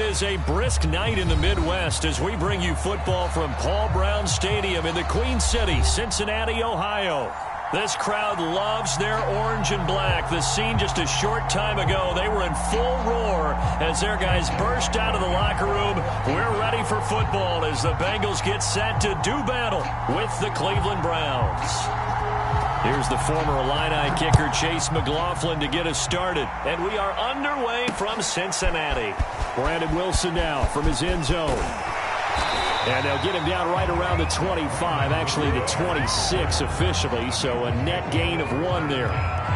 It is a brisk night in the Midwest as we bring you football from Paul Brown Stadium in the Queen City, Cincinnati, Ohio. This crowd loves their orange and black. The scene just a short time ago, they were in full roar as their guys burst out of the locker room. We're ready for football as the Bengals get set to do battle with the Cleveland Browns. Here's the former Illini kicker Chase McLaughlin to get us started. And we are underway from Cincinnati. Brandon Wilson now from his end zone. And they'll get him down right around the 25, actually the 26 officially, so a net gain of 1 there.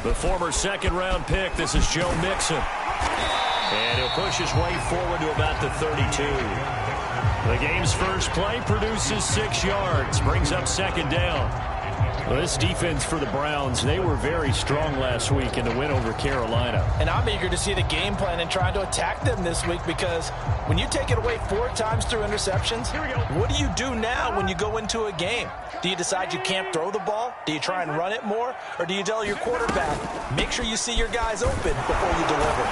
The former second-round pick, this is Joe Mixon. And he'll push his way forward to about the 32. The game's first play produces 6 yards, brings up second down. Well, this defense for the Browns, they were very strong last week in the win over Carolina. And I'm eager to see the game plan and trying to attack them this week because when you take it away 4 times through interceptions, what do you do now when you go into a game? Do you decide you can't throw the ball? Do you try and run it more? Or do you tell your quarterback, make sure you see your guys open before you deliver?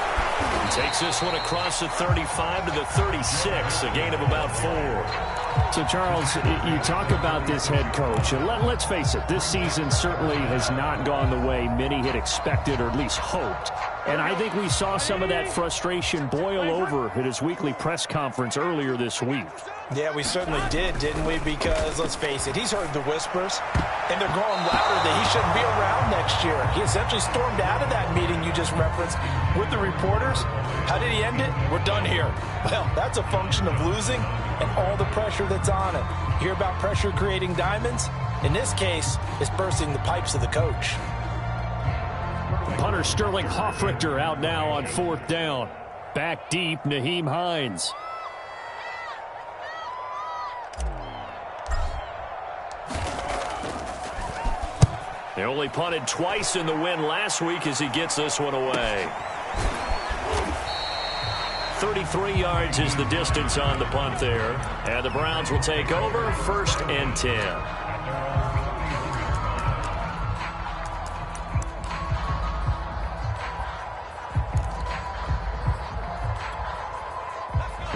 He takes this one across the 35 to the 36, a gain of about 4. So, Charles, you talk about this head coach, and let's face it, this season certainly has not gone the way many had expected or at least hoped. And I think we saw some of that frustration boil over at his weekly press conference earlier this week. Yeah, we certainly did, didn't we? Because, let's face it, he's heard the whispers, and they're growing louder that he shouldn't be around next year. He essentially stormed out of that meeting you just referenced with the reporters. How did he end it? We're done here. Well, that's a function of losing and all the pressure that's on it. You hear about pressure creating diamonds? In this case, it's bursting the pipes of the coach. Punter Sterling Hoffrichter out now on 4th down. Back deep, Nyheim Hines. They only punted twice in the win last week as he gets this one away. 33 yards is the distance on the punt there. And the Browns will take over 1st and 10.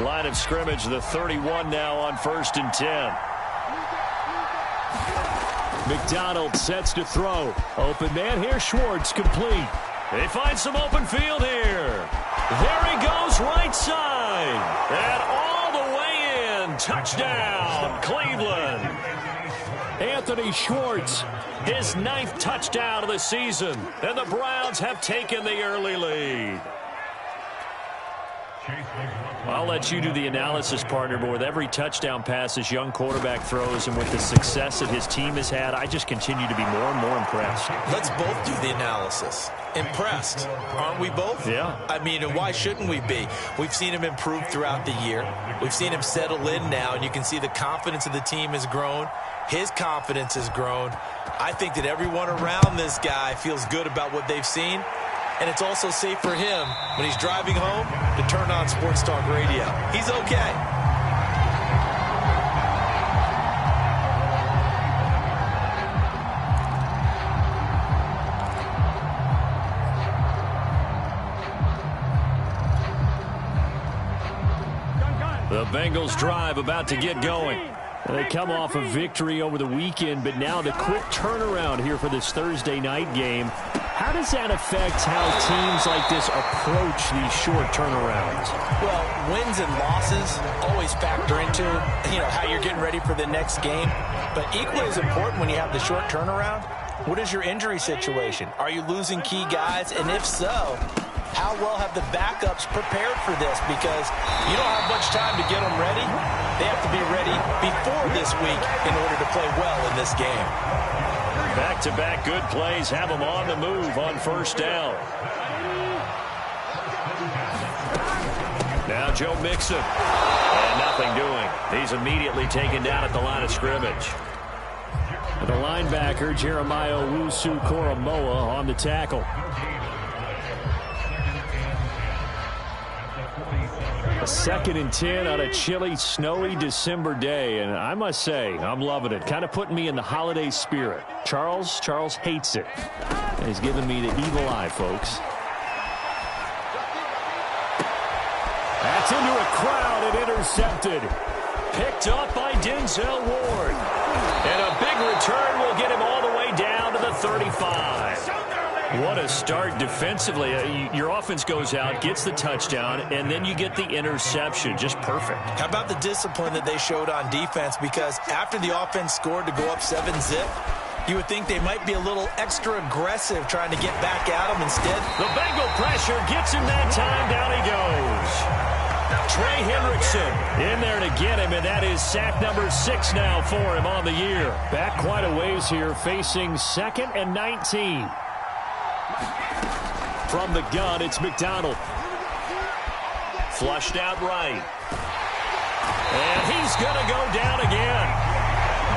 Line of scrimmage, the 31 now on 1st and 10. McDonald sets to throw. Open man here, Schwartz, complete. They find some open field here. There he goes, right side. And all the way in. Touchdown, Cleveland. Anthony Schwartz. His 9th touchdown of the season. And the Browns have taken the early lead. I'll let you do the analysis, partner, but with every touchdown pass this young quarterback throws and with the success that his team has had, I just continue to be more and more impressed. Let's both do the analysis. Impressed, aren't we both? Yeah. I mean, and why shouldn't we be? We've seen him improve throughout the year. We've seen him settle in now, and you can see the confidence of the team has grown. His confidence has grown. I think that everyone around this guy feels good about what they've seen. And it's also safe for him when he's driving home to turn on Sports Talk Radio. He's okay. The Bengals drive about to get going. They come off a victory over the weekend, but now the quick turnaround here for this Thursday night game. How does that affect how teams like this approach these short turnarounds? Well, wins and losses always factor into, how you're getting ready for the next game. But equally as important when you have the short turnaround, what is your injury situation? Are you losing key guys? And if so, how well have the backups prepared for this? Because you don't have much time to get them ready. They have to be ready before this week in order to play well in this game. Back-to-back good plays have them on the move on 1st down. Joe Mixon. And nothing doing. He's immediately taken down at the line of scrimmage. The linebacker, Jeremiah Owusu-Koramoah, on the tackle. A 2nd and 10 on a chilly, snowy December day. And I must say, I'm loving it. Kind of putting me in the holiday spirit. Charles hates it. And he's giving me the evil eye, folks. That's into a crowd and intercepted. Picked up by Denzel Ward. And a big return will get him all the way down to the 35. What a start defensively. Your offense goes out, gets the touchdown, and then you get the interception. Just perfect. How about the discipline that they showed on defense? Because after the offense scored to go up 7-zip, you would think they might be a little extra aggressive trying to get back at them. Instead, the Bengal pressure gets him that time. Down he goes. Trey Hendrickson in there to get him, and that is sack number 6 now for him on the year. Back quite a ways here, facing 2nd and 19. From the gun, it's McDonald. Flushed out right. And he's going to go down again.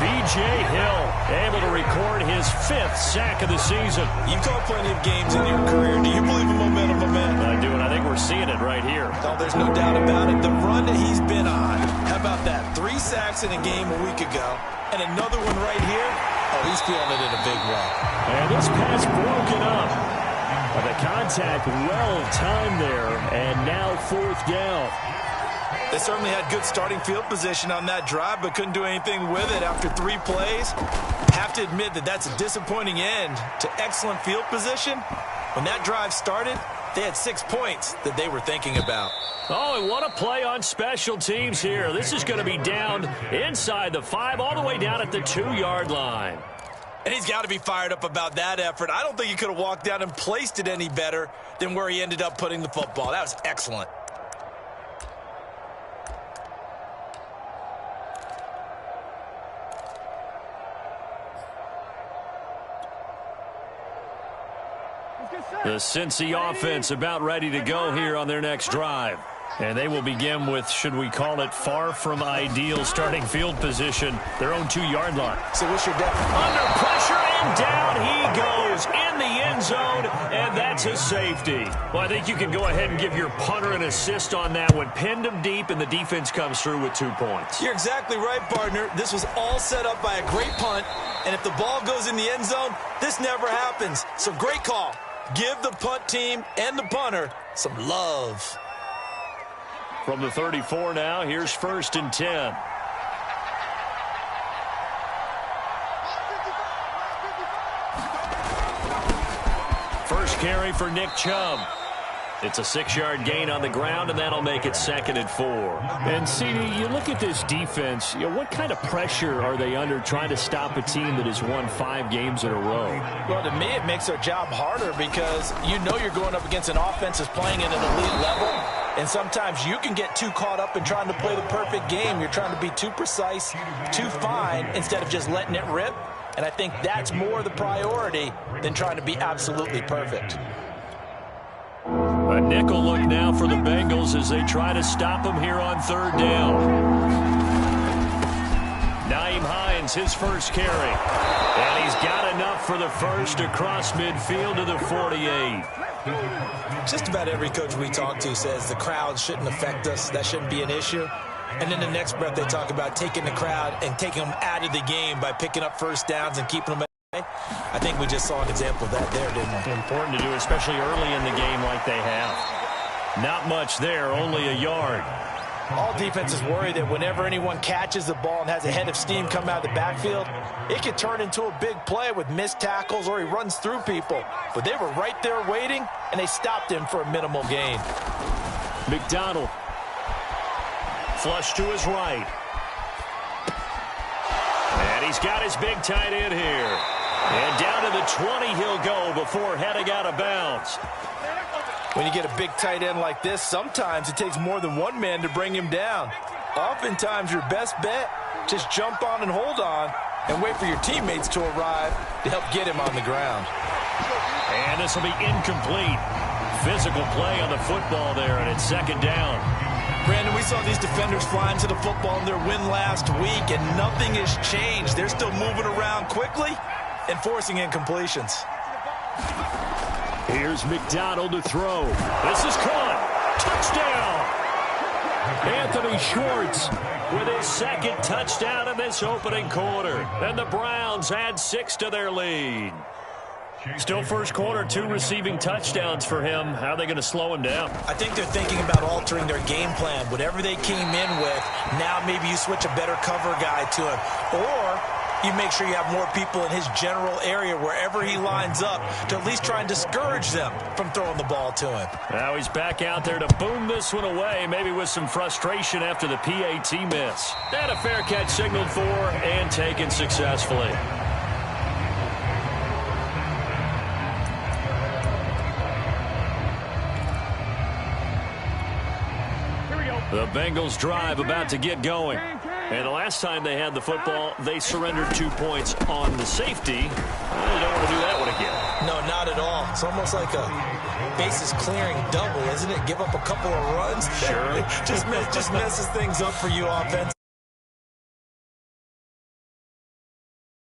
B.J. Hill able to record his 5th sack of the season. You've caught plenty of games in your career. Do you believe in momentum, my man? I do, and I think we're seeing it right here. Oh, there's no doubt about it. The run that he's been on. How about that? 3 sacks in a game a week ago. And another one right here. Oh, he's feeling it in a big way. And this pass broken up. The contact well timed there, and now 4th down. They certainly had good starting field position on that drive, but couldn't do anything with it after 3 plays. Have to admit that that's a disappointing end to excellent field position. When that drive started, they had 6 points that they were thinking about. Oh, and what a play on special teams here. This is going to be down inside the 5, all the way down at the 2-yard line. And he's got to be fired up about that effort. I don't think he could have walked down and placed it any better than where he ended up putting the football. That was excellent. The Cincy offense about ready to go here on their next drive. And they will begin with, should we call it, far from ideal starting field position, their own 2-yard line. So what's your depth? Under pressure, and down he goes in the end zone, and that's a safety. Well, I think you can go ahead and give your punter an assist on that one. Pinned him deep, and the defense comes through with 2 points. You're exactly right, partner. This was all set up by a great punt, and if the ball goes in the end zone, this never happens. So great call. Give the punt team and the punter some love. From the 34 now, here's 1st and 10. First carry for Nick Chubb. It's a 6-yard gain on the ground, and that'll make it 2nd and 4. And, CD, you look at this defense, what kind of pressure are they under trying to stop a team that has won 5 games in a row? Well, to me, it makes their job harder because you know you're going up against an offense that's playing at an elite level, and sometimes you can get too caught up in trying to play the perfect game. You're trying to be too precise, too fine, instead of just letting it rip, and I think that's more the priority than trying to be absolutely perfect. A nickel look now for the Bengals as they try to stop him here on 3rd down. Nyheim Hines, his first carry. And he's got enough for the first across midfield to the 48. Just about every coach we talk to says the crowd shouldn't affect us. That shouldn't be an issue. And then the next breath they talk about taking the crowd and taking them out of the game by picking up first downs and keeping them. I think we just saw an example of that there, didn't we? Important to do, especially early in the game like they have. Not much there, only a yard. All defenses worry that whenever anyone catches the ball and has a head of steam come out of the backfield, it could turn into a big play with missed tackles or he runs through people. But they were right there waiting, and they stopped him for a minimal gain. McDonald. Flush to his right. And he's got his big tight end here. And down to the 20 he'll go before heading out of bounds. When you get a big tight end like this, sometimes it takes more than one man to bring him down. Oftentimes, your best bet, just jump on and hold on and wait for your teammates to arrive to help get him on the ground. And this will be incomplete. Physical play on the football there, and it's 2nd down. Brandon, we saw these defenders flying to the football in their win last week, and nothing has changed. They're still moving around quickly and forcing incompletions. Here's McDonald to throw. This is caught. Touchdown! Anthony Schwartz with his second touchdown in this opening quarter. And the Browns add 6 to their lead. Still first quarter, 2 receiving touchdowns for him. How are they going to slow him down? I think they're thinking about altering their game plan. Whatever they came in with, now maybe you switch a better cover guy to him. Or you make sure you have more people in his general area wherever he lines up to at least try and discourage them from throwing the ball to him. Now he's back out there to boom this one away, maybe with some frustration after the PAT miss. And a fair catch signaled for and taken successfully. The Bengals drive about to get going. And the last time they had the football, they surrendered 2 points on the safety. Well, they don't want to do that one again. No, not at all. It's almost like a bases clearing double, isn't it? Give up a couple of runs. Sure. just messes things up for you offensively.